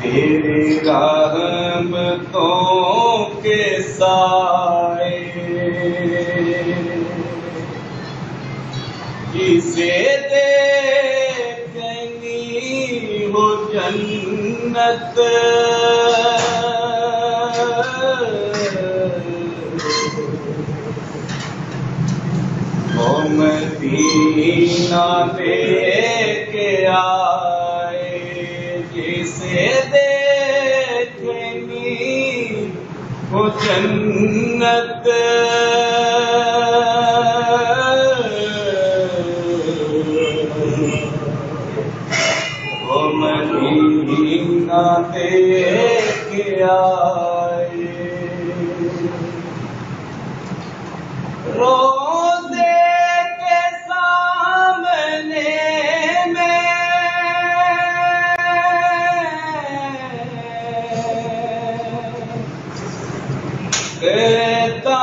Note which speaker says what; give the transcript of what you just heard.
Speaker 1: तेरे रहमतों के साए जिसे देखनी हो जन्नत वो मदीना लेके आए जिसे देखनी हो जन्नत वो मदीना लेके आए। रोज़े के सामने में कहता